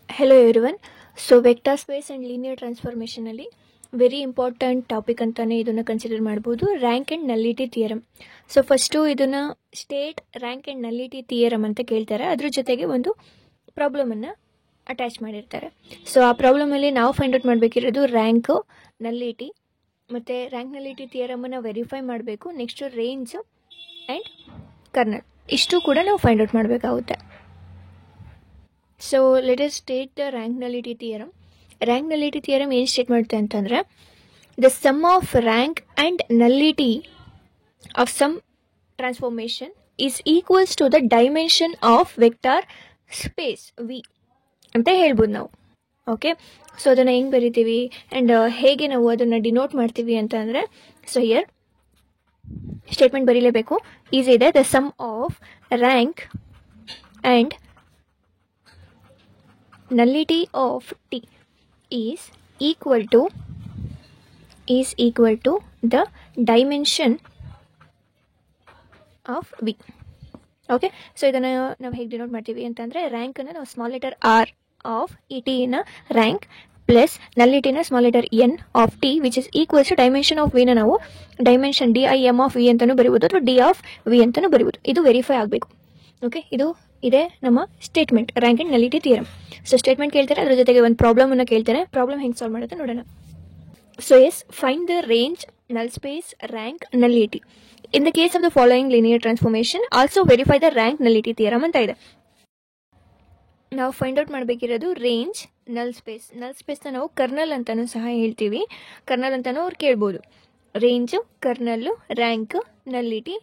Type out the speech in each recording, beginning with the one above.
Hello everyone. So vector space and linear transformation ಅಲ್ಲಿ very important topic ಅಂತಾನೆ ಇದನ್ನು consider ಮಾಡ್ಬೋದು, rank and nullity theorem. So first ಇದನ್ನು state rank and nullity theorem ಅಂತ ಕೇಳ್ತಾರೆ. ಅದ್ರ ಜೊತೆಗೆ ಒಂದು ಪ್ರಾಬ್ಲಮನ್ನು ಅಟ್ಯಾಚ್ ಮಾಡಿರ್ತಾರೆ. ಸೊ ಆ ಪ್ರಾಬ್ಲಮಲ್ಲಿ ನಾವು ಫೈಂಡ್ ಔಟ್ ಮಾಡಬೇಕಿರೋದು ರ್ಯಾಂಕು, ನಲ್ಲಿಟಿ ಮತ್ತು ರ್ಯಾಂಕ್ ನಲ್ಲಿಟಿ ಥಿಯರಮನ್ನು ವೆರಿಫೈ ಮಾಡಬೇಕು. ನೆಕ್ಸ್ಟು ರೇಂಜು ಆ್ಯಂಡ್ ಕರ್ನಲ್ ಇಷ್ಟು ಕೂಡ ನಾವು ಫೈಂಡ್ ಔಟ್ ಮಾಡಬೇಕಾಗುತ್ತೆ. So let us state the rank nullity theorem. Rank nullity theorem ಏನು ಸ್ಟೇಟ್ ಮಾಡುತ್ತೆ ಅಂತಂದರೆ, the sum of rank and nullity of some transformation is equals to the dimension of vector space V ಅಂತ ಹೇಳ್ಬೋದು ನಾವು. Okay, so ಅದನ್ನು ಹೆಂಗೆ ಬರಿತೀವಿ and ಹೇಗೆ ನಾವು ಅದನ್ನು ಡಿನೋಟ್ ಮಾಡ್ತೀವಿ ಅಂತ ಅಂದರೆ, ಸೊ ಹಿಯರ್ ಸ್ಟೇಟ್ಮೆಂಟ್ ಬರೀಲೇಬೇಕು, ಈಸಿ ಇದೆ. The sum of rank and nullity of T is equal to the dimension of V. Okay, so ಇದನ್ನು ನಾವು ಹೇಗೆ ಡಿನೋಟ್ ಮಾಡ್ತೀವಿ ಅಂತಂದರೆ, ರ್ಯಾಂಕನ್ನು ನಾವು small letter R of E ಟಿನ ರ್ಯಾಂಕ್ ಪ್ಲಸ್ ನಲ್ಲಿಟಿನ small letter N of T which is equals to dimension of ವಿನ ನಾವು ಡೈಮೆನ್ಷನ್ DIM ಆಫ್ ವಿ ಅಂತಲೂ ಬರಿಬೋದು ಅಥವಾ ಡಿ ಆಫ್ ವಿ ಅಂತಲೂ ಬರಿಬೋದು. ಇದು ವೆರಿಫೈ ಆಗಬೇಕು. ಓಕೆ, ಇದು ಇದೆ ನಮ್ಮ statement rank and nullity theorem. So statement ಕೇಳ್ತಾರೆ, ಅದ್ರ ಜೊತೆಗೆ ಒಂದು ಪ್ರಾಬ್ಲಮನ್ನು ಕೇಳ್ತಾರೆ. ಪ್ರಾಬ್ಲಮ್ ಹೆಂಗೆ ಸಾಲ್ವ್ ಮಾಡುತ್ತೆ ನೋಡೋಣ. So yes, find the range, null space, rank, nullity in the case of the following linear transformation, also verify the rank nullity theorem ಅಂತ ಇದೆ. ನಾವು ಫೈಂಡ್ ಔಟ್ ಮಾಡಬೇಕಿರೋದು ರೇಂಜ್, ನಲ್ ಸ್ಪೇಸ್. ನಲ್ ಸ್ಪೇಸ್ನ ನಾವು kernel ಅಂತಲೂ ಸಹ ಹೇಳ್ತೀವಿ, ಕರ್ನಲ್ ಅಂತಲೂ ಅವ್ರು ಕೇಳ್ಬೋದು. ರೇಂಜು, ಕರ್ನಲ್ಲು, ರ್ಯಾಂಕ್, ನಲ್ಲಿಟಿ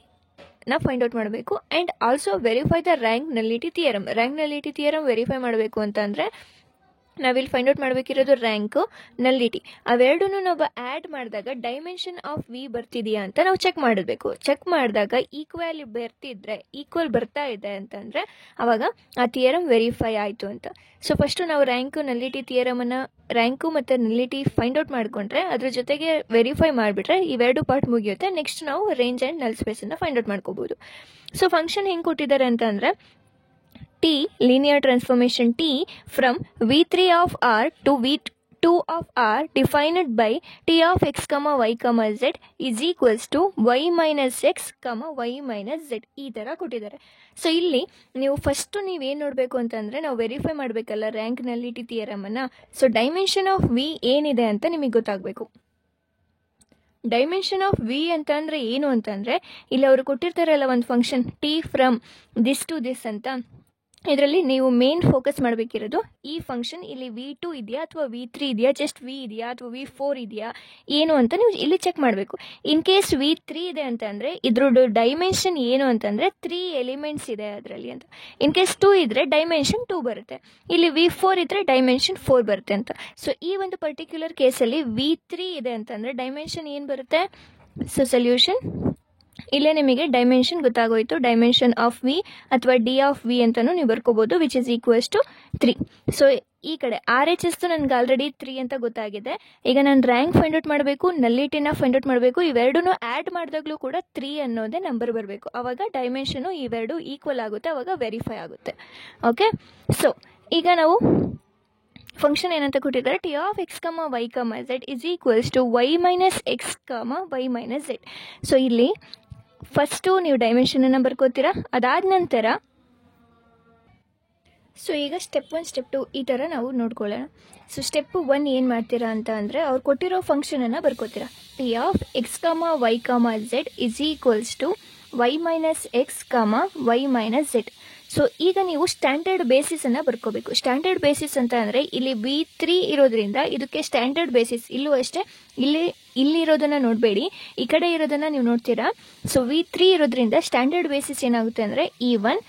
ನಾವು ಫೈಂಡ್ ಔಟ್ ಮಾಡಬೇಕು. And also verify the rank nullity theorem. Rank nullity theorem verify ಮಾಡಬೇಕು ಅಂತಂದರೆ ನಾವಿಲ್ಲಿ ಫೈಂಡ್ ಔಟ್ ಮಾಡಬೇಕಿರೋದು ರ್ಯಾಂಕು, ನಲ್ಲಿಟಿ ಅವೆರಡೂ ನಾವು ಆ್ಯಡ್ ಮಾಡಿದಾಗ ಡೈಮೆನ್ಷನ್ ಆಫ್ ವಿ ಬರ್ತಿದೆಯಾ ಅಂತ ನಾವು ಚೆಕ್ ಮಾಡಬೇಕು. ಚೆಕ್ ಮಾಡಿದಾಗ ಈಕ್ವಲ್ ಬರ್ತಾ ಇದೆ ಅಂತಂದರೆ ಆವಾಗ ಆ ಥಿಯರಮ್ ವೆರಿಫೈ ಆಯಿತು ಅಂತ. ಸೊ ಫಸ್ಟು ನಾವು ರ್ಯಾಂಕು ನಲ್ಲಿಟಿ ಥಿಯರಮನ್ನು, ರ್ಯಾಂಕು ಮತ್ತು ನಲ್ಲಿಟಿ ಫೈಂಡ್ ಔಟ್ ಮಾಡಿಕೊಂಡ್ರೆ ಅದ್ರ ಜೊತೆಗೆ ವೆರಿಫೈ ಮಾಡಿಬಿಟ್ರೆ ಇವೆರಡು ಪಾರ್ಟ್ ಮುಗಿಯುತ್ತೆ. ನೆಕ್ಸ್ಟ್ ನಾವು ರೇಂಜ್ ಆ್ಯಂಡ್ ನಲ್ ಸ್ಪೇಸನ್ನು ಫೈಂಡ್ ಔಟ್ ಮಾಡ್ಕೋಬೋದು. ಸೊ ಫಂಕ್ಷನ್ ಹೆಂಗೆ ಕೊಟ್ಟಿದ್ದಾರೆ ಅಂತಂದರೆ, T linear transformation T from V3 of R to V2 of R defined by T of x, y, z is equals to y minus x, y minus z ಈ ಥರ ಕೊಟ್ಟಿದ್ದಾರೆ. So ಇಲ್ಲಿ ನೀವು first ನೀವೇನು ನೋಡಬೇಕು ಅಂತಂದರೆ, ನಾವು ವೆರಿಫೈ ಮಾಡಬೇಕಲ್ಲ ರ್ಯಾಂಕ್ ನಲ್ಲಿಟಿ ಥಿಯರಮನ್ನು. ಸೊ ಡೈಮೆನ್ಷನ್ ಆಫ್ ವಿ ಏನಿದೆ ಅಂತ ನಿಮಗೆ ಗೊತ್ತಾಗಬೇಕು. ಡೈಮೆನ್ಷನ್ ಆಫ್ ವಿ ಅಂತ ಅಂದರೆ ಏನು ಅಂತಂದರೆ, ಇಲ್ಲಿ ಅವರು ಕೊಟ್ಟಿರ್ತಾರಲ್ಲ ಒಂದು function T from this to this ಅಂತ, ಇದರಲ್ಲಿ ನೀವು ಮೇನ್ ಫೋಕಸ್ ಮಾಡಬೇಕಿರೋದು ಈ ಫಂಕ್ಷನ್ ಇಲ್ಲಿ V2 ಇದೆಯಾ ಅಥವಾ V3 ಇದೆಯಾ, ಜಸ್ಟ್ V ಇದೆಯಾ ಅಥವಾ V4 ಇದೆಯಾ ಏನು ಅಂತ ನೀವು ಇಲ್ಲಿ ಚೆಕ್ ಮಾಡಬೇಕು. ಇನ್ ಕೇಸ್ V3 ಇದೆ ಅಂತಂದರೆ ಇದ್ರದ್ದು ಡೈಮೆನ್ಷನ್ ಏನು ಅಂತಂದರೆ 3 ಎಲಿಮೆಂಟ್ಸ್ ಇದೆ ಅದರಲ್ಲಿ ಅಂತ. ಇನ್ ಕೇಸ್ 2 ಇದ್ದರೆ ಡೈಮೆನ್ಷನ್ 2 ಬರುತ್ತೆ, ಇಲ್ಲಿ V4 ಇದ್ದರೆ ಡೈಮೆನ್ಷನ್ 4 ಬರುತ್ತೆ ಅಂತ. ಸೊ ಈ ಒಂದು ಪರ್ಟಿಕ್ಯುಲರ್ ಕೇಸಲ್ಲಿ V3 ಇದೆ ಅಂತಂದರೆ ಡೈಮೆನ್ಷನ್ ಏನು ಬರುತ್ತೆ? ಸೊ ಸೊಲ್ಯೂಷನ್ ಇಲ್ಲೇ ನಿಮಗೆ ಡೈಮೆನ್ಷನ್ ಗೊತ್ತಾಗೋಯ್ತು. ಡೈಮೆನ್ಷನ್ ಆಫ್ ವಿ ಅಥವಾ ಡಿ ಆಫ್ ವಿ ಅಂತಲೂ ನೀವು ಬರ್ಕೋಬೋದು, which is equals to 3. So ಈ ಕಡೆ RHS ನನಗೆ ಆಲ್ರೆಡಿ 3 ಅಂತ ಗೊತ್ತಾಗಿದೆ. ಈಗ ನಾನು ರ್ಯಾಂಕ್ ಫೈಂಡ್ ಔಟ್ ಮಾಡಬೇಕು, ನಲ್ಲಿಟಿನ ಫೈಂಡ್ ಔಟ್ ಮಾಡಬೇಕು. ಇವೆರಡೂ ಆ್ಯಡ್ ಮಾಡಿದಾಗಲೂ ಕೂಡ 3 ಅನ್ನೋದೇ ನಂಬರ್ ಬರಬೇಕು. ಆವಾಗ ಡೈಮೆನ್ಷನು ಇವೆರಡು ಈಕ್ವಲ್ ಆಗುತ್ತೆ, ಆವಾಗ ವೆರಿಫೈ ಆಗುತ್ತೆ. ಓಕೆ, ಸೊ ಈಗ ನಾವು ಫಂಕ್ಷನ್ ಏನಂತ ಕೊಟ್ಟಿದ್ದಾರೆ, T of x, y, z is equals to y minus x, y minus z. So ಇಲ್ಲಿ ಫಸ್ಟು ನೀವು ಡೈಮೆನ್ಷನನ್ನು ಬರ್ಕೋತೀರಾ, ಅದಾದ ನಂತರ ಸೊ ಈಗ ಸ್ಟೆಪ್ 1 ಸ್ಟೆಪ್ 2 ಈ ಥರ ನಾವು ನೋಡ್ಕೊಳ್ಳೋಣ. ಸೊ ಸ್ಟೆಪ್ 1 ಏನು ಮಾಡ್ತೀರಾ ಅಂತ ಅಂದರೆ, ಅವ್ರು ಕೊಟ್ಟಿರೋ ಫಂಕ್ಷನನ್ನು ಬರ್ಕೋತೀರಾ. T of x, y, z is equals to y minus x, y minus z. So ಈಗ ನೀವು ಸ್ಟ್ಯಾಂಡರ್ಡ್ ಬೇಸಿಸನ್ನು ಬರ್ಕೋಬೇಕು. ಸ್ಟ್ಯಾಂಡರ್ಡ್ ಬೇಸಿಸ್ ಅಂತ ಅಂದರೆ ಇಲ್ಲಿ V3 ಇರೋದ್ರಿಂದ ಇದಕ್ಕೆ ಸ್ಟ್ಯಾಂಡರ್ಡ್ ಬೇಸಿಸ್. ಇಲ್ಲೂ ಅಷ್ಟೇ, ಇಲ್ಲಿರೋದನ್ನು ನೋಡಬೇಡಿ, ಈ ಕಡೆ ಇರೋದನ್ನು ನೀವು ನೋಡ್ತೀರಾ. ಸೊ V3 ಇರೋದ್ರಿಂದ ಸ್ಟ್ಯಾಂಡರ್ಡ್ ಬೇಸಿಸ್ ಏನಾಗುತ್ತೆ ಅಂದರೆ E1,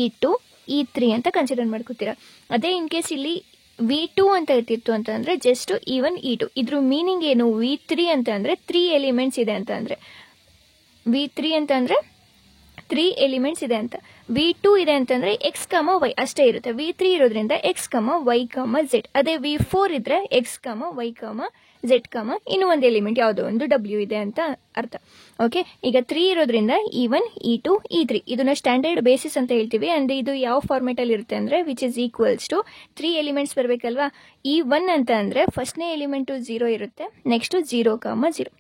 E2, E3 ಅಂತ ಕನ್ಸಿಡರ್ ಮಾಡ್ಕೋತೀರಾ. ಅದೇ ಇನ್ ಕೇಸ್ ಇಲ್ಲಿ V2 ಅಂತ ಇರ್ತಿತ್ತು ಅಂತಂದರೆ ಜಸ್ಟ್ E1, E2. ಇದ್ರ ಮೀನಿಂಗ್ ಏನು? V3 ಅಂತ ಅಂದರೆ 3 ಎಲಿಮೆಂಟ್ಸ್ ಇದೆ ಅಂತ ಅಂದರೆ, V3 ಅಂತ ಅಂದರೆ 3 ಎಲಿಮೆಂಟ್ಸ್ ಇದೆ ಅಂತ. V2 ಇದೆ ಅಂತಂದರೆ ಎಕ್ಸ್ ಕಮ ವೈ ಅಷ್ಟೇ ಇರುತ್ತೆ. V3 ಇರೋದ್ರಿಂದ X comma Y comma Z. ಅದೇ V4 ಇದ್ರೆ X comma Y comma Z ಕಮ ಇನ್ನೂ ಒಂದು ಎಲಿಮೆಂಟ್ ಯಾವುದೋ ಒಂದು W ಇದೆ ಅಂತ ಅರ್ಥ. ಓಕೆ, ಈಗ 3 ಇರೋದ್ರಿಂದ E1 E2 E3 ಇದನ್ನ ಸ್ಟ್ಯಾಂಡರ್ಡ್ ಬೇಸಿಸ್ ಅಂತ ಹೇಳ್ತೀವಿ. ಅಂದರೆ ಇದು ಯಾವ ಫಾರ್ಮೆಟಲ್ಲಿ ಇರುತ್ತೆ ಅಂದರೆ which is equals to 3 elements ಬರಬೇಕಲ್ವಾ. E1 ಅಂತ ಅಂದರೆ ಫಸ್ಟ್ನೇ ಎಲಿಮೆಂಟು 0 ಇರುತ್ತೆ, ನೆಕ್ಸ್ಟು 0 ಕಮ 0.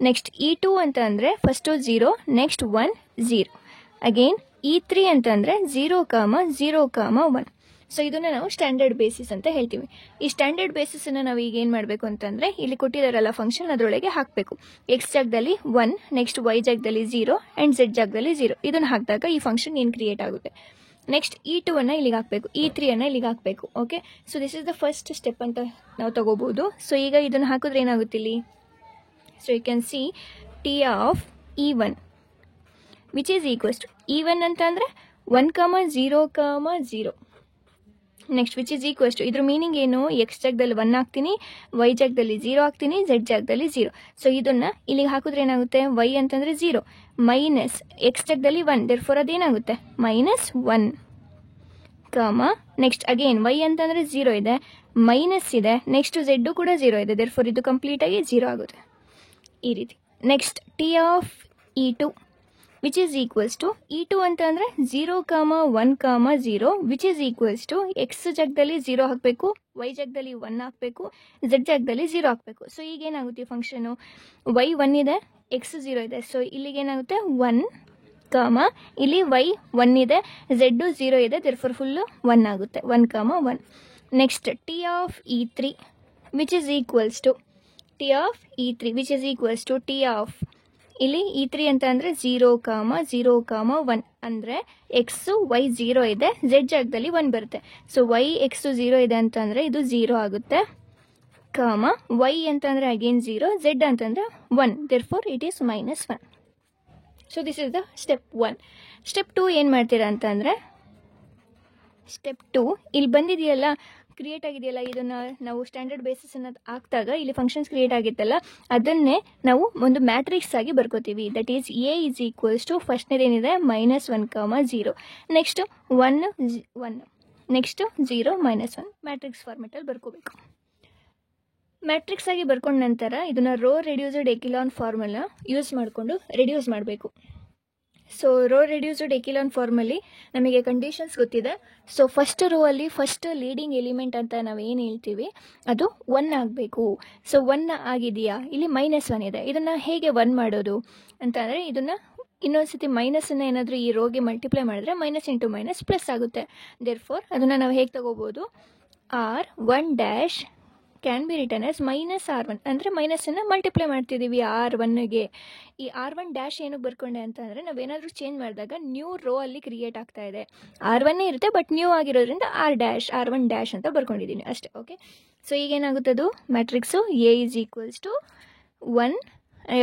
ನೆಕ್ಸ್ಟ್ E2 ಅಂತ ಅಂದರೆ ಫಸ್ಟು 0, ನೆಕ್ಸ್ಟ್ 1 0. ಅಗೇನ್ E3 ಅಂತ ಅಂದರೆ 0 ಕಮ 0 ಕಮ 1. ಸೊ ಇದನ್ನು ನಾವು ಸ್ಟ್ಯಾಂಡರ್ಡ್ ಬೇಸಿಸ್ ಅಂತ ಹೇಳ್ತೀವಿ. ಈ ಸ್ಟ್ಯಾಂಡರ್ಡ್ ಬೇಸಿಸನ್ನು ನಾವು ಈಗ ಏನು ಮಾಡಬೇಕು ಅಂತಂದರೆ ಇಲ್ಲಿ ಕೊಟ್ಟಿದ್ದಾರಲ್ಲ ಫಂಕ್ಷನ್ ಅದರೊಳಗೆ ಹಾಕಬೇಕು. ಎಕ್ಸ್ ಜಾಗದಲ್ಲಿ 1, ನೆಕ್ಸ್ಟ್ ವೈ ಜಾಗದಲ್ಲಿ 0 ಆ್ಯಂಡ್ ಝೆಡ್ ಜಾಗದಲ್ಲಿ 0. ಇದನ್ನು ಹಾಕಿದಾಗ ಈ ಫಂಕ್ಷನ್ ಏನು ಕ್ರಿಯೇಟ್ ಆಗುತ್ತೆ. ನೆಕ್ಸ್ಟ್ E2 ಅನ್ನು ಇಲ್ಲಿಗೆ ಹಾಕಬೇಕು, E3 ಅನ್ನು ಇಲ್ಲಿಗೆ ಹಾಕಬೇಕು. Okay, so this is the first step ಅಂತ ನಾವು ತಗೋಬಹುದು. ಸೊ ಈಗ ಇದನ್ನು ಹಾಕಿದ್ರೆ ಏನಾಗುತ್ತೆ ಇಲ್ಲಿ. So you can see T of E1 which is equals to E1 ಅಂತ ಅಂದರೆ 1 comma 0 comma 0. Next which is equals to ಇದ್ರ ಮೀನಿಂಗ್ ಏನು, ಎಕ್ಸ್ ಜಾಗದಲ್ಲಿ 1 ಹಾಕ್ತೀನಿ, ವೈ ಜಾಗದಲ್ಲಿ 0 ಹಾಕ್ತೀನಿ, ಝೆಡ್ ಜಾಗದಲ್ಲಿ 0. ಸೊ ಇದನ್ನು ಇಲ್ಲಿಗೆ ಹಾಕಿದ್ರೆ ಏನಾಗುತ್ತೆ, ವೈ ಅಂತಂದರೆ 0 ಮೈನಸ್ ಎಕ್ಸ್ ಜಾಗದಲ್ಲಿ 1, ದೇರ್ಫೋರ್ ಅದೇನಾಗುತ್ತೆ -1 ಕಮ ನೆಕ್ಸ್ಟ್ ಅಗೇನ್ ವೈ ಅಂತಂದರೆ 0 ಇದೆ, ಮೈನಸ್ ಇದೆ, ನೆಕ್ಸ್ಟ್ ಝೆಡ್ಡು ಕೂಡ 0 ಇದೆ, ದೇರ್ಫೋರ್ ಇದು ಕಂಪ್ಲೀಟಾಗಿ 0 ಆಗುತ್ತೆ ಈ ರೀತಿ. Next T of E2 which is equals to E2 ಅಂತ ಅಂದರೆ 0 comma 1 comma 0 which is equals to x ಜಾಗದಲ್ಲಿ 0 ಹಾಕಬೇಕು, ವೈ ಜಾಗದಲ್ಲಿ 1 ಹಾಕಬೇಕು, ಝೆಡ್ ಜಾಗದಲ್ಲಿ 0 ಹಾಕಬೇಕು. ಸೊ ಈಗೇನಾಗುತ್ತೆ ಈ ಫಂಕ್ಷನು, ವೈ 1 ಇದೆ, ಎಕ್ಸ್ 0 ಇದೆ. ಸೊ ಇಲ್ಲಿಗೇನಾಗುತ್ತೆ 1 ಕಮ ಇಲ್ಲಿ ವೈ 1 ಇದೆ, ಝೆಡ್ಡು 0 ಇದೆ, ದೇರ್ಫೋರ್ ಫುಲ್ಲು 1 ಆಗುತ್ತೆ, 1 comma 1. Next T of E3 which is equals to T of E3 which is equals to T of ಇಲ್ಲಿ E3 ಅಂತ ಅಂದರೆ 0 ಕಮ 0 ಕಮ 1 ಅಂದರೆ ಎಕ್ಸು ವೈ 0 ಇದೆ, ಝೆಡ್ ಜಾಗದಲ್ಲಿ 1 ಬರುತ್ತೆ. ಸೊ ವೈ ಎಕ್ಸು 0 ಇದೆ ಅಂತಂದರೆ ಇದು 0 ಆಗುತ್ತೆ, ಕಮ ವೈ ಅಂತಂದರೆ ಅಗೇನ್ 0, ಝೆಡ್ ಅಂತಂದರೆ 1, therefore it is -1. So this is the step 1. Step 2 ಏನು ಮಾಡ್ತೀರಾ ಅಂತಂದರೆ, ಸ್ಟೆಪ್ 2 ಇಲ್ಲಿ ಬಂದಿದೆಯಲ್ಲ, ಕ್ರಿಯೇಟ್ ಆಗಿದೆಯಲ್ಲ, ಇದನ್ನು ನಾವು ಸ್ಟ್ಯಾಂಡರ್ಡ್ ಬೇಸಿಸ್ ಅನ್ನೋದು ಹಾಕಿದಾಗ ಇಲ್ಲಿ ಫಂಕ್ಷನ್ಸ್ ಕ್ರಿಯೇಟ್ ಆಗಿತ್ತಲ್ಲ, ಅದನ್ನೇ ನಾವು ಒಂದು ಮ್ಯಾಟ್ರಿಕ್ಸ್ ಆಗಿ ಬರ್ಕೋತೀವಿ. That is A is equals to ಫಸ್ಟ್ನೇದೇನಿದೆ -1 ಕಮ 0, ನೆಕ್ಸ್ಟ್ 1 1, ನೆಕ್ಸ್ಟ್ 0 -1 ಮ್ಯಾಟ್ರಿಕ್ಸ್ ಫಾರ್ಮೆಟಲ್ಲಿ ಬರ್ಕೋಬೇಕು. ಮ್ಯಾಟ್ರಿಕ್ಸ್ ಆಗಿ ಬರ್ಕೊಂಡ ನಂತರ ಇದನ್ನು row reduced echelon formula use ಮಾಡಿಕೊಂಡು ರೆಡ್ಯೂಸ್ ಮಾಡಬೇಕು. ಸೊ ರೋ ರೆಡ್ಯೂಸ್ಡ್ ಎಕಿಲಾನ್ ಫಾರ್ಮಲ್ಲಿ ನಮಗೆ ಕಂಡೀಷನ್ಸ್ ಗೊತ್ತಿದೆ. ಸೊ ಫಸ್ಟ್ ರೋ ಅಲ್ಲಿ ಫಸ್ಟ್ ಲೀಡಿಂಗ್ ಎಲಿಮೆಂಟ್ ಅಂತ ನಾವು ಏನು ಹೇಳ್ತೀವಿ ಅದು 1 ಆಗಬೇಕು. ಸೊ 1 ಆಗಿದೆಯಾ, ಇಲ್ಲಿ -1 ಇದೆ, ಇದನ್ನು ಹೇಗೆ 1 ಮಾಡೋದು ಅಂತಂದರೆ, ಇದನ್ನು ಇನ್ನೊಂದ್ಸತಿ ಮೈನಸನ್ನು ಏನಾದರೂ ಈ ರೋಗೆ ಮಲ್ಟಿಪ್ಲೈ ಮಾಡಿದ್ರೆ ಮೈನಸ್ ಇಂಟು ಮೈನಸ್ ಪ್ಲಸ್ ಆಗುತ್ತೆ. ದೇರ್ಫೋರ್ ಅದನ್ನು ನಾವು ಹೇಗೆ ತಗೋಬೋದು, R1' can be return as -R1 ಅಂದರೆ ಮೈನಸನ್ನು ಮಲ್ಟಿಪ್ಲೈ ಮಾಡ್ತಿದ್ದೀವಿ R1ಗೆ. ಈ R1' ಏನಕ್ಕೆ ಬರ್ಕೊಂಡೆ ಅಂತಂದರೆ, ನಾವೇನಾದರೂ ಚೇಂಜ್ ಮಾಡಿದಾಗ ನ್ಯೂ ರೋ ಅಲ್ಲಿ ಕ್ರಿಯೇಟ್ ಆಗ್ತಾ ಇದೆ. R1 ಇರುತ್ತೆ ಬಟ್ ನ್ಯೂ ಆಗಿರೋದ್ರಿಂದ R1' ಅಂತ ಬರ್ಕೊಂಡಿದ್ದೀನಿ ಅಷ್ಟೇ. ಓಕೆ, ಸೊ ಈಗೇನಾಗುತ್ತದು matrix A is equals to 1,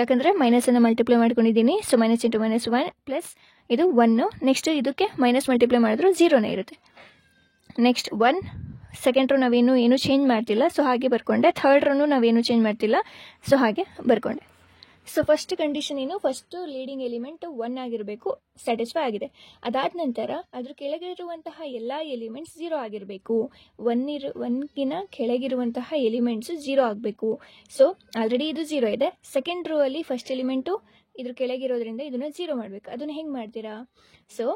ಯಾಕಂದರೆ ಮೈನಸನ್ನು ಮಲ್ಟಿಪ್ಲೈ ಮಾಡ್ಕೊಂಡಿದ್ದೀನಿ. ಸೊ -1 -1 ಪ್ಲಸ್ ಇದು 1, ನೆಕ್ಸ್ಟ್ ಇದಕ್ಕೆ ಮೈನಸ್ ಮಲ್ಟಿಪ್ಲೈ ಮಾಡಿದ್ರು 0ನೇ ಇರುತ್ತೆ. ನೆಕ್ಸ್ಟ್ 1, ಸೆಕೆಂಡ್ ರೋ ನಾವೇನು ಚೇಂಜ್ ಮಾಡ್ತಿಲ್ಲ, ಸೊ ಹಾಗೆ ಬರ್ಕೊಂಡೆ. ಥರ್ಡ್ ರೋನು ನಾವೇನು ಚೇಂಜ್ ಮಾಡ್ತಿಲ್ಲ, ಸೊ ಹಾಗೆ ಬರ್ಕೊಂಡೆ. ಸೊ ಫಸ್ಟ್ ಕಂಡೀಷನ್ ಏನು, ಫಸ್ಟು ಲೀಡಿಂಗ್ ಎಲಿಮೆಂಟ್ 1 ಆಗಿರಬೇಕು, ಸ್ಯಾಟಿಸ್ಫೈ ಆಗಿದೆ. ಅದಾದ ನಂತರ ಅದ್ರ ಕೆಳಗಿರುವಂತಹ ಎಲ್ಲ ಎಲಿಮೆಂಟ್ಸ್ 0 ಆಗಿರಬೇಕು. 1ಗಿನ ಕೆಳಗಿರುವಂತಹ ಎಲಿಮೆಂಟ್ಸು 0 ಆಗಬೇಕು. ಸೊ ಆಲ್ರೆಡಿ ಇದು 0 ಇದೆ. ಸೆಕೆಂಡ್ ರೋ ಅಲ್ಲಿ ಫಸ್ಟ್ ಎಲಿಮೆಂಟು ಇದ್ರ ಕೆಳಗಿರೋದ್ರಿಂದ ಇದನ್ನು 0 ಮಾಡಬೇಕು. ಅದನ್ನು ಹೆಂಗೆ ಮಾಡ್ತೀರಾ, ಸೊ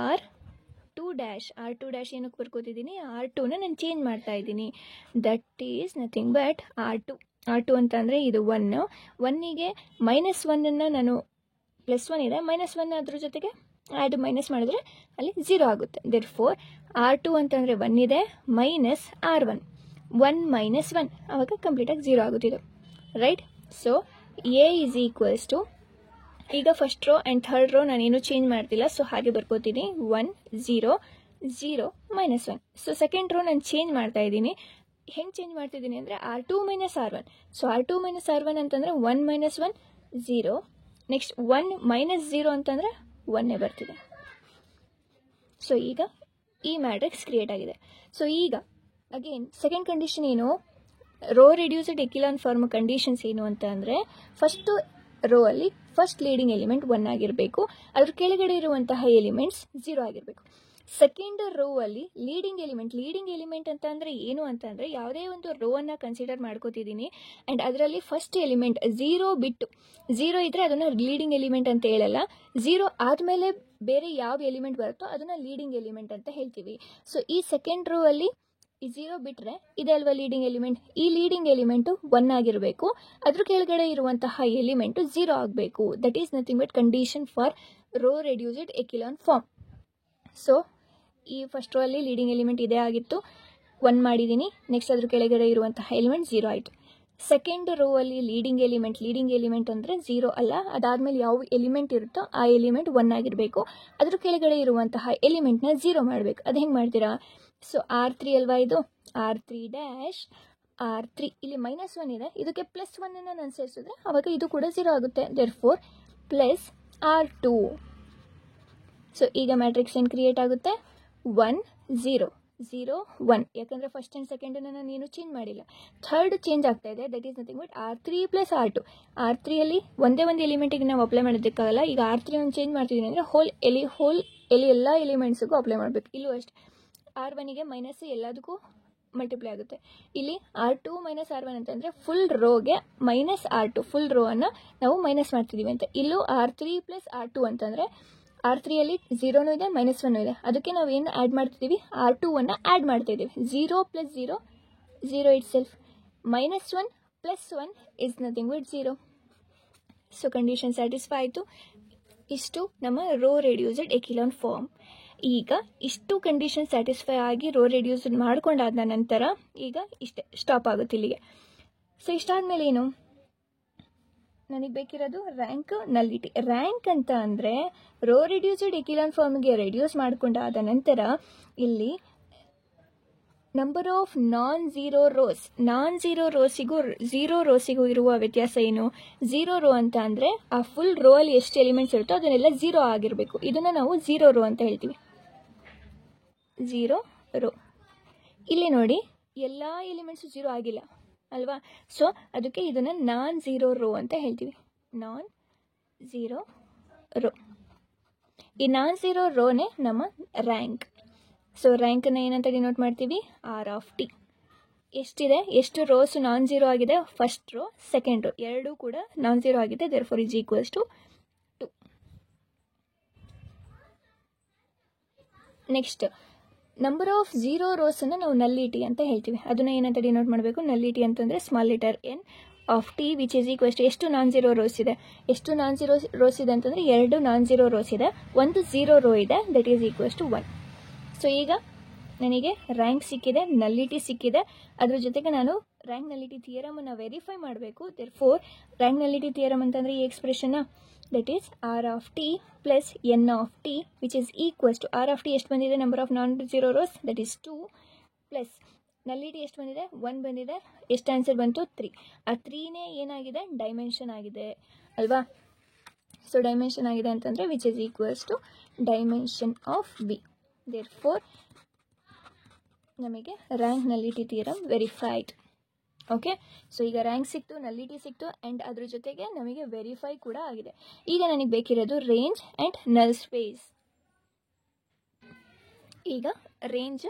R2' ಏನಕ್ಕೆ ಬರ್ಕೋತಿದ್ದೀನಿ, R2ನ ನಾನು ಚೇಂಜ್ ಮಾಡ್ತಾ ಇದ್ದೀನಿ. That is nothing but R2 ಅಂತ ಅಂದರೆ ಇದು 1ಗೆ -1 ನಾನು +1 ಇದೆ, -1 ಅದ್ರ ಜೊತೆಗೆ ಅದು ಮೈನಸ್ ಮಾಡಿದ್ರೆ ಅಲ್ಲಿ 0 ಆಗುತ್ತೆ. ದೇರ್ಫೋರ್ R2 ಅಂತಂದರೆ 1 ಇದೆ, -R1, 1 - 1 ಆವಾಗ ಕಂಪ್ಲೀಟಾಗಿ 0 ಆಗುತ್ತಿದ್ದು, right. So A is equals to, ಈಗ first row and third row ನಾನೇನು ಚೇಂಜ್ ಮಾಡ್ತಿಲ್ಲ, ಸೊ ಹಾಗೆ ಬರ್ಕೋತೀನಿ 1 0 0 -1. ಸೊ ಸೆಕೆಂಡ್ ರೋ ನಾನು ಚೇಂಜ್ ಮಾಡ್ತಾ ಇದ್ದೀನಿ. ಹೆಂಗೆ ಚೇಂಜ್ ಮಾಡ್ತಿದ್ದೀನಿ ಅಂದರೆ R2 - R1. So R2 - R1 ಅಂತಂದರೆ 1 - 1 0, ನೆಕ್ಸ್ಟ್ 1 - 0 ಅಂತಂದರೆ 1 ಬರ್ತಿದೆ. ಸೊ ಈಗ ಈ ಮ್ಯಾಟ್ರಿಕ್ಸ್ ಕ್ರಿಯೇಟ್ ಆಗಿದೆ. ಸೊ ಈಗ ಅಗೇನ್ ಸೆಕೆಂಡ್ ಕಂಡೀಷನ್ ಏನು, rho reduced echelon form conditions ಏನು ಅಂತ ಅಂದರೆ, ಫಸ್ಟು ರೋ ಅಲ್ಲಿ ಫಸ್ಟ್ ಲೀಡಿಂಗ್ ಎಲಿಮೆಂಟ್ 1 ಆಗಿರಬೇಕು, ಅದ್ರ ಕೆಳಗಡೆ ಇರುವಂತಹ ಎಲಿಮೆಂಟ್ಸ್ 0 ಆಗಿರಬೇಕು. ಸೆಕೆಂಡ್ ರೋ ಅಲ್ಲಿ ಲೀಡಿಂಗ್ ಎಲಿಮೆಂಟ್ ಅಂತ ಅಂದರೆ ಏನು ಅಂತಂದರೆ ಯಾವುದೇ ಒಂದು ರೋ ಅನ್ನು ಕನ್ಸಿಡರ್ ಮಾಡ್ಕೋತಿದ್ದೀನಿ ಆ್ಯಂಡ್ ಅದರಲ್ಲಿ ಫಸ್ಟ್ ಎಲಿಮೆಂಟ್ 0 ಬಿಟ್ಟು 0 ಇದ್ದರೆ ಅದನ್ನು ಲೀಡಿಂಗ್ ಎಲಿಮೆಂಟ್ ಅಂತ ಹೇಳಲ್ಲ, 0 ಆದಮೇಲೆ ಬೇರೆ ಯಾವ ಎಲಿಮೆಂಟ್ ಬರುತ್ತೋ ಅದನ್ನು ಲೀಡಿಂಗ್ ಎಲಿಮೆಂಟ್ ಅಂತ ಹೇಳ್ತೀವಿ. ಸೊ ಈ ಸೆಕೆಂಡ್ ರೋ ಅಲ್ಲಿ ಈ 0 ಬಿಟ್ಟರೆ ಇದೆ ಅಲ್ವಾ ಲೀಡಿಂಗ್ ಎಲಿಮೆಂಟ್, ಈ ಲೀಡಿಂಗ್ ಎಲಿಮೆಂಟು 1 ಆಗಿರಬೇಕು, ಅದ್ರ ಕೆಳಗಡೆ ಇರುವಂತಹ ಎಲಿಮೆಂಟು 0 ಆಗಬೇಕು. That is nothing but condition for row reduced echelon form. So ಈ ಫಸ್ಟ್ ರೋ ಅಲ್ಲಿ ಲೀಡಿಂಗ್ ಎಲಿಮೆಂಟ್ ಇದೇ ಆಗಿತ್ತು, 1 ಮಾಡಿದ್ದೀನಿ. ನೆಕ್ಸ್ಟ್ ಅದ್ರ ಕೆಳಗಡೆ ಇರುವಂತಹ ಎಲಿಮೆಂಟ್ 0 ಆಯಿತು. ಸೆಕೆಂಡ್ ರೋ ಅಲ್ಲಿ ಲೀಡಿಂಗ್ ಎಲಿಮೆಂಟ್ ಅಂದರೆ 0 ಅಲ್ಲ, ಅದಾದಮೇಲೆ ಯಾವ ಎಲಿಮೆಂಟ್ ಇರುತ್ತೋ ಆ ಎಲಿಮೆಂಟ್ 1 ಆಗಿರಬೇಕು, ಅದ್ರ ಕೆಳಗಡೆ ಇರುವಂತಹ ಎಲಿಮೆಂಟ್ನ 0 ಮಾಡಬೇಕು. ಅದು ಹೆಂಗೆ ಮಾಡ್ತೀರಾ? ಸೊ R3 ಅಲ್ವಾ ಇದು, R3 ಡ್ಯಾಶ್ R3 ಇಲ್ಲಿ -1 ಇದೆ, ಇದಕ್ಕೆ +1 ನಾನು ಸೇರಿಸಿದ್ರೆ ಅವಾಗ ಇದು ಕೂಡ 0 ಆಗುತ್ತೆ. Therefore plus R2. ಸೊ ಈಗ ಮ್ಯಾಟ್ರಿಕ್ಸ್ ಏನು ಕ್ರಿಯೇಟ್ ಆಗುತ್ತೆ? 1 0 0 1, ಯಾಕಂದರೆ ಫಸ್ಟ್ ಆ್ಯಂಡ್ ಸೆಕೆಂಡನ್ನು ನಾನು ಚೇಂಜ್ ಮಾಡಿಲ್ಲ. ಥರ್ಡ್ ಚೇಂಜ್ ಆಗ್ತಾ ಇದೆ, that is nothing but R3 plus R2. R3 ಒಂದೇ ಒಂದು ಎಲಿಮೆಂಟಿಗೆ ನಾವು ಅಪ್ಲೈ ಮಾಡೋದಕ್ಕಾಗಲ್ಲ. ಈಗ R3 ಒಂದು ಚೇಂಜ್ ಮಾಡ್ತಿದ್ದೀನಿ ಅಂದರೆ ಹೋಲ್ ಎಲಿ ಎಲ್ಲ ಎಲಿಮೆಂಟ್ಸಿಗೂ ಅಪ್ಲೈ ಮಾಡಬೇಕು. ಇಲ್ಲೂ ಅಷ್ಟೇ, R1ಗೆ ಮೈನಸ್ ಎಲ್ಲದಕ್ಕೂ ಮಲ್ಟಿಪ್ಲೈ ಆಗುತ್ತೆ. ಇಲ್ಲಿ R2 ಮೈನಸ್ R1 ಅಂತಂದರೆ ಫುಲ್ ರೋಗೆ ಮೈನಸ್ R2, ಫುಲ್ ರೋ ಅನ್ನು ನಾವು ಮೈನಸ್ ಮಾಡ್ತಿದ್ದೀವಿ ಅಂತ. ಇಲ್ಲೂ R3 ಪ್ಲಸ್ R2 ಅಂತಂದರೆ R3 ಅಲ್ಲಿ 0 ಇದೆ, -1 ಇದೆ, ಅದಕ್ಕೆ ನಾವು ಏನು ಆ್ಯಡ್ ಮಾಡ್ತಿದ್ದೀವಿ? R2 ಆ್ಯಡ್ ಮಾಡ್ತಿದ್ದೀವಿ. 0 plus 0 0 it self, -1 plus 1 is nothing but 0. So condition satisfy ಆಯಿತು. ಇಷ್ಟು ನಮ್ಮ ರೋ ರೆಡ್ಯೂಸ್ಡ್ ಎಕಿಲಾನ್ ಫಾರ್ಮ್. ಈಗ ಇಷ್ಟು ಕಂಡೀಷನ್ ಸ್ಯಾಟಿಸ್ಫೈ ಆಗಿ ರೋ ರೆಡ್ಯೂಸ್ಡ್ ಮಾಡ್ಕೊಂಡಾದ ನಂತರ ಈಗ ಇಷ್ಟೇ ಸ್ಟಾಪ್ ಆಗುತ್ತೆ ಇಲ್ಲಿಗೆ. ಸೊ ಇಷ್ಟಾದಮೇಲೆ ಏನು ನನಗೆ ಬೇಕಿರೋದು ರ್ಯಾಂಕ್ ನಲ್ಲಿಟಿ. ರ್ಯಾಂಕ್ ಅಂತ ಅಂದರೆ ರೋ ರೆಡ್ಯೂಸ್ಡ್ ಎಕಿಲಾನ್ ಫಾರ್ಮ್ಗೆ ರೆಡ್ಯೂಸ್ ಮಾಡ್ಕೊಂಡಾದ ನಂತರ ಇಲ್ಲಿ ನಂಬರ್ ಆಫ್ ನಾನ್ ಝೀರೋ ರೋಸಿಗೂ 0 ರೋಸಿಗೂ ಇರುವ ವ್ಯತ್ಯಾಸ ಏನು? 0 ರೋ ಅಂತ ಅಂದರೆ ಆ ಫುಲ್ ರೋ ಅಲ್ಲಿ ಎಷ್ಟು ಎಲಿಮೆಂಟ್ಸ್ ಇರುತ್ತೋ ಅದನ್ನೆಲ್ಲ 0 ಆಗಿರಬೇಕು. ಇದನ್ನು ನಾವು 0 ರೋ ಅಂತ ಹೇಳ್ತೀವಿ. 0 ರೋ. ಇಲ್ಲಿ ನೋಡಿ ಎಲ್ಲ ಎಲಿಮೆಂಟ್ಸು 0 ಆಗಿಲ್ಲ ಅಲ್ವಾ? ಸೊ ಅದಕ್ಕೆ ಇದನ್ನು ನಾನ್ ಝೀರೋ ರೋ ಅಂತ ಹೇಳ್ತೀವಿ. Non zero row. ಈ ನಾನ್ ಝೀರೋ ರೋನೇ ನಮ್ಮ ರ್ಯಾಂಕ್. ಸೊ ರ್ಯಾಂಕನ್ನು ಏನಂತ ಡಿನೋಟ್ ಮಾಡ್ತೀವಿ? R(t). ಎಷ್ಟಿದೆ, ಎಷ್ಟು ರೋಸ್ ನಾನ್ ಝೀರೋ ಆಗಿದೆ? ಫಸ್ಟ್ ರೋ, ಸೆಕೆಂಡ್ ರೋ ಎರಡೂ ಕೂಡ ನಾನ್ ಝೀರೋ ಆಗಿದೆ. Therefore is equals to 2. Next number of 0 ರೋಸನ್ನು ನಾವು ನಲ್ಲಿಟಿ ಅಂತ ಹೇಳ್ತೀವಿ. ಅದನ್ನು ಏನಂತ ಡಿನೋಟ್ ಮಾಡಬೇಕು? ನಲ್ಲಿಟಿ ಅಂತಂದರೆ small letter n of t which is equals to ಎಷ್ಟು ನಾನ್ ಝೀರೋ ರೋಸ್ ಇದೆ? ಎಷ್ಟು ನಾನ್ ಝೀರೋ ರೋಸ್ ಇದೆ ಅಂತಂದರೆ 2 ನಾನ್ ಝೀರೋ ರೋಸ್ ಇದೆ, 1 0 ರೋ ಇದೆ, that is equals to 1. So ಈಗ ನನಗೆ ರ್ಯಾಂಕ್ ಸಿಕ್ಕಿದೆ, ನಲ್ಲಿಟಿ ಸಿಕ್ಕಿದೆ. ಅದ್ರ ಜೊತೆಗೆ ನಾನು ರ್ಯಾಂಕ್ ನಲ್ಲಿಟಿ ಥಿಯರಮನ್ನು ವೆರಿಫೈ ಮಾಡಬೇಕು. ದೇರ್ಫೋರ್ ರ್ಯಾಂಕ್ ನಲ್ಲಿಟಿ ಥಿಯರಮ್ ಅಂತಂದರೆ ಈ ಎಕ್ಸ್ಪ್ರೆಷನ್ನ that is R(t) plus n(t) which is equals to R(t) ಎಷ್ಟು ಬಂದಿದೆ? Number of non zero rows that is 2 plus nullity ಎಷ್ಟು ಬಂದಿದೆ? 1 ಬಂದಿದೆ. ಎಷ್ಟು ಆನ್ಸರ್ ಬಂತು? 3. ಆ 3ನೇ ಏನಾಗಿದೆ? ಡೈಮೆನ್ಷನ್ ಆಗಿದೆ ಅಲ್ವಾ? ಸೊ ಡೈಮೆನ್ಷನ್ ಆಗಿದೆ ಅಂತಂದರೆ which is equals to dimension of V. Therefore ನಮಗೆ rank nullity theorem verified. Okay, so ಈಗ ರ್ಯಾಂಕ್ ಸಿಕ್ತು, ನಲ್ಲಿಟಿ ಸಿಕ್ತು, ಆ್ಯಂಡ್ ಅದ್ರ ಜೊತೆಗೆ ನಮಗೆ ವೆರಿಫೈ ಕೂಡ ಆಗಿದೆ. ಈಗ ನನಗೆ ಬೇಕಿರೋದು ರೇಂಜ್ ಆ್ಯಂಡ್ ನಲ್ ಸ್ಪೇಸ್. ಈಗ ರೇಂಜ್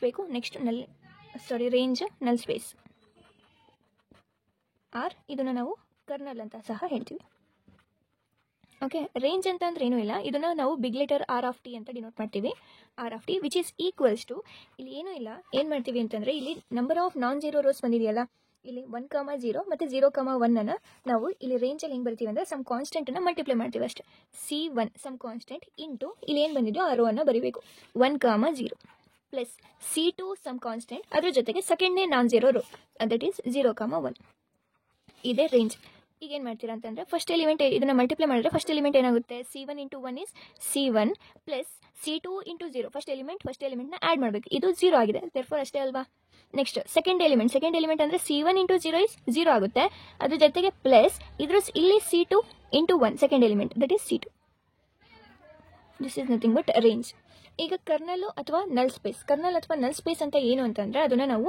ಬೇಕು. Next range null space R. ಇದನ್ನು ನಾವು ಕರ್ನಲ್ ಅಂತ ಸಹ ಹೇಳ್ತೀವಿ. ಓಕೆ, ರೇಂಜ್ ಅಂತ ಅಂದ್ರೆ ಏನೂ ಇಲ್ಲ, ಇದನ್ನು ನಾವು ಬಿಗ್ ಲೆಟರ್ R(t) ಅಂತ ಡಿನೋಟ್ ಮಾಡ್ತೀವಿ. R(t) which is equals to, ಇಲ್ಲಿ ಏನೂ ಇಲ್ಲ, ಏನು ಮಾಡ್ತೀವಿ ಅಂತಂದರೆ ಇಲ್ಲಿ number of non zero rows ಬಂದಿದೆಯಲ್ಲ, ಇಲ್ಲಿ 1,0 ಮತ್ತು 0,1 ನಾವು ಇಲ್ಲಿ ರೇಂಜಲ್ಲಿ ಹೆಂಗೆ ಬರ್ತೀವಿ ಅಂದರೆ ಸಮ್ ಕಾನ್ಸ್ಟೆಂಟನ್ನು ಮಲ್ಟಿಪ್ಲೈ ಮಾಡ್ತೀವಿ ಅಷ್ಟೇ. C1 ಸಮ್ ಕಾನ್ಸ್ಟೆಂಟ್ ಇಂಟು ಇಲ್ಲಿ ಏನು ಬಂದಿದೆಯೋ ಆ ರೋ ಅನ್ನು ಬರೀಬೇಕು. 1,0 ಪ್ಲಸ್ C2 ಸಮ್ ಕಾನ್ಸ್ಟೆಂಟ್, ಅದ್ರ ಜೊತೆಗೆ ಸೆಕೆಂಡ್ನೇ non zero row that is 0,1. ಇದೇ ರೇಂಜ್. ಈಗ ಏನು ಮಾಡ್ತೀರಾ ಅಂತಂದರೆ ಫಸ್ಟ್ ಎಲಿಮೆಂಟ್ ಇದನ್ನು ಮಲ್ಟಿಪ್ಲೈ ಮಾಡಿದ್ರೆ ಫಸ್ಟ್ ಎಲಿಮೆಂಟ್ ಏನಾಗುತ್ತೆ? C1 into 1 is C1 plus C2 into 0. First ಎಲಿಮೆಂಟ್ನ ಆ್ಯಡ್ ಮಾಡಬೇಕು. ಇದು 0 ಆಗಿದೆ, ದೇರ್ಫೋರ್ ಅಷ್ಟೇ ಅಲ್ವಾ? ನೆಕ್ಸ್ಟ್ ಸೆಕೆಂಡ್ ಎಲಿಮೆಂಟ್ ಅಂದರೆ C1 ಇಂಟು 0 ಈಸ್ 0 ಆಗುತ್ತೆ. ಅದ್ರ ಜೊತೆಗೆ ಪ್ಲಸ್ ಇಲ್ಲಿ C2 into 1 second element that is C2. This is nothing but range. ಈಗ ಕರ್ನಲ್ ಅಥವಾ ನಲ್ ಸ್ಪೇಸ್ ಅಂತ ಏನು ಅಂತಂದರೆ ಅದನ್ನು ನಾವು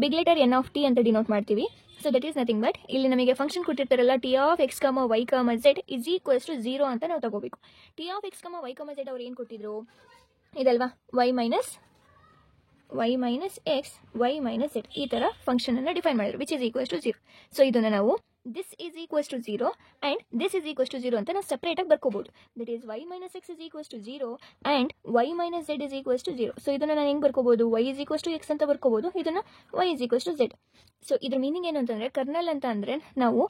ಬಿಗ್ ಲೆಟರ್ n(t) ಅಂತ ಡಿನೋಟ್ ಮಾಡ್ತೀವಿ. So that is nothing but ಇಲ್ಲಿ ನಮಗೆ ಫಂಕ್ಷನ್ ಕೊಟ್ಟಿರ್ತಾರಲ್ಲ T of X comma Y comma Z is equals to 0 ಅಂತ ನಾವು ತಗೋಬೇಕು. T of X comma Y comma Z ಅವ್ರು ಏನು ಕೊಟ್ಟಿದ್ರು ಇದಲ್ವಾ, Y minus X Y minus Z ಈ ಥರ ಫಂಕ್ಷನ್ ಅನ್ನು ಡಿಫೈನ್ ಮಾಡಿದ್ರು which is equals to 0. So ಇದನ್ನು ನಾವು this is equals to 0 and this is equals to 0 ಅಂತ ನಾವು ಸಪ್ರೇಟಾಗಿ ಬರ್ಕೋಬಹುದು. That is Y minus X is equals to 0 and Y minus Z is equals to 0. So ಇದನ್ನು ನಾನು ಹೆಂಗೆ ಬರ್ಕೋಬಹುದು, Y is equals to X ಅಂತ ಬರ್ಕೋಬಹುದು, ಇದನ್ನು Y is equals to Z. So ಇದ್ರ ಮೀನಿಂಗ್ ಏನು ಅಂತಂದರೆ ಕರ್ನಲ್ ಅಂತ ಅಂದರೆ ನಾವು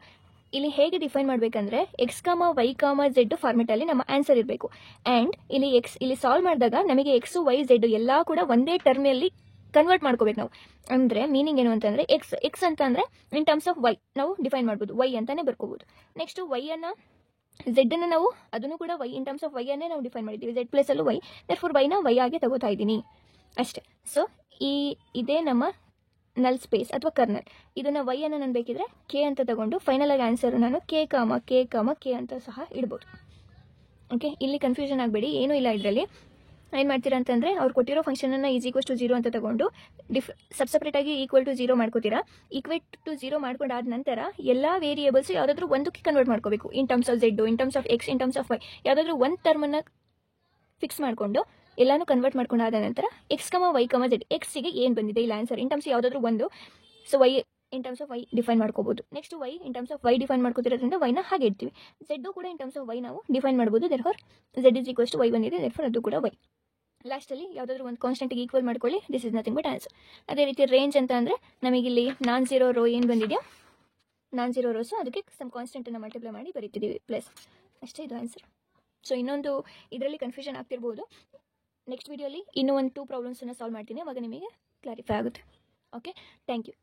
ಇಲ್ಲಿ ಹೇಗೆ ಡಿಫೈನ್ ಮಾಡಬೇಕಂದ್ರೆ ಎಕ್ಸ್ ಕಾಮ ವೈ ಕಾಮ ಝೆಡ್ ಫಾರ್ಮೆಟಲ್ಲಿ ನಮ್ಮ ಆನ್ಸರ್ ಇರಬೇಕು. ಆ್ಯಂಡ್ ಇಲ್ಲಿ ಸಾಲ್ವ್ ಮಾಡಿದಾಗ ನಮಗೆ ಎಕ್ಸು ವೈ ಝೆಡ್ ಎಲ್ಲ ಕೂಡ ಒಂದೇ ಟರ್ಮಲ್ಲಿ ಕನ್ವರ್ಟ್ ಮಾಡ್ಕೋಬೇಕು ನಾವು. ಅಂದರೆ ಮೀನಿಂಗ್ ಏನು ಅಂತಂದರೆ ಎಕ್ಸ್ ಅಂತ ಅಂದರೆ ಇನ್ ಟರ್ಮ್ಸ್ ಆಫ್ ವೈ ನಾವು ಡಿಫೈನ್ ಮಾಡ್ಬೋದು, ವೈ ಅಂತಾನೆ ಬರ್ಕೋಬೋದು. ನೆಕ್ಸ್ಟು ವೈಯನ್ನು ಝೆಡ್ಡನ್ನು ನಾವು ಅದನ್ನು ಕೂಡ y in terms of y ಅನ್ನೇ ನಾವು ಡಿಫೈನ್ ಮಾಡಿದ್ದೀವಿ, ಝೆಡ್ ಪ್ಲಸಲ್ಲೂ ವೈ, ದೇರ್ಫೋರ್ ವೈನ ವೈ ಆಗಿ ತಗೋತಾ ಇದ್ದೀನಿ ಅಷ್ಟೇ. ಸೊ ಇದೇ ನಮ್ಮ ನಲ್ ಸ್ಪೇಸ್ ಅಥವಾ ಕರ್ನಲ್. ಇದನ್ನು ವೈ ಅನ್ನು ನಾನು ಬೇಕಿದ್ರೆ ಕೆ ಅಂತ ತಗೊಂಡು ಫೈನಲ್ ಆಗಿ ಆನ್ಸರ್ ನಾನು ಕೆ ಅಂತ ಸಹ ಇಡ್ಬೋದು. ಓಕೆ, ಇಲ್ಲಿ ಕನ್ಫ್ಯೂಷನ್ ಆಗಬೇಡಿ, ಏನೂ ಇಲ್ಲ. ಇದರಲ್ಲಿ ಏನು ಮಾಡ್ತೀರಾ ಅಂತಂದರೆ ಅವ್ರು ಕೊಟ್ಟಿರೋ ಫಂಕ್ಷನನ್ನು ಈಸ್ ಈಕ್ವಲ್ಸ್ ಟು 0 ಅಂತ ತಗೊಂಡು ಸಪ್ರೇಟಾಗಿ ಈಕ್ವಲ್ ಟು 0 ಮಾಡ್ಕೋತೀರಾ. ಈಕ್ವಲ್ ಟು 0 ಮಾಡ್ಕೊಂಡಾದ ನಂತರ ಎಲ್ಲ ವೇರಿಯೇಬಲ್ಸ್ ಯಾವುದಾದ್ರೂ ಒಂದಕ್ಕೆ ಕನ್ವರ್ಟ್ ಮಾಡ್ಕೋಬೇಕು. In terms of z, in terms of x, in terms of y ಯಾವುದಾದ್ರೂ ಒಂದು ಟರ್ಮನ್ನು ಫಿಕ್ಸ್ ಮಾಡಿಕೊಂಡು ಎಲ್ಲಾನು ಕನ್ವರ್ಟ್ ಮಾಡ್ಕೊಂಡಾದ ನಂತರ X comma Y comma Z ಎಕ್ಸಿಗೆ ಏನು ಬಂದಿದೆ ಇಲ್ಲ ಆನ್ಸರ್ ಇನ್ ಟರ್ಮ್ಸ್ ಯಾವುದಾದ್ರೂ ಒಂದು. So Y in terms of Y define ಮಾಡ್ಕೋಬಹುದು. Next Y in terms of Y define ಮಾಡ್ಕೋತಿರೋದ್ರಿಂದ ವೈನ ಹಾಗೆ ಇಡ್ತೀವಿ. ಝೆಡ್ಡು ಕೂಡ ಇನ್ ಟರ್ಮ್ಸ್ ಆಫ್ ವೈ ನಾವು ಡಿಫೈನ್ ಮಾಡ್ಬೋದು, therefore Z is equals to Y ಬಂದಿದೆ, ದೇರ್ಫೋರ್ ಅದು ಕೂಡ ವೈ. ಲಾಸ್ಟಲ್ಲಿ ಯಾವುದಾದ್ರೂ ಒಂದು ಕಾನ್ಸ್ಟೆಂಟ್ಗೆ ಈಕ್ವಲ್ ಮಾಡ್ಕೊಳ್ಳಿ, this is nothing but answer. ಅದೇ ರೀತಿ ರೇಂಜ್ ಅಂತ ಅಂದರೆ ನಮಗಿಲ್ಲಿ ನಾನ್ ಝೀರೋ ರೋ ಏನು ಬಂದಿದೆಯೋ ನಾನ್ ಝೀರೋ ರೋಸು ಅದಕ್ಕೆ ಸಮ್ ಕಾನ್ಸ್ಟೆಂಟನ್ನು ಮಲ್ಟಿಪ್ಲೈ ಮಾಡಿ ಬರೀತಿದ್ದೀವಿ ಪ್ಲಸ್, ಅಷ್ಟೇ ಇದು ಆನ್ಸರ್. ಸೊ ಇನ್ನೊಂದು ಇದರಲ್ಲಿ ಕನ್ಫ್ಯೂಷನ್ ಆಗ್ತಿರ್ಬೋದು, ನೆಕ್ಸ್ಟ್ ವೀಡಿಯೋಲಿ ಇನ್ನೂ ಒಂದು 2 ಪ್ರಾಬ್ಲಮ್ಸನ್ನು ಸಾಲ್ವ್ ಮಾಡ್ತೀನಿ, ಅವಾಗ ನಿಮಗೆ ಕ್ಲಾರಿಫೈ ಆಗುತ್ತೆ. Okay, thank you.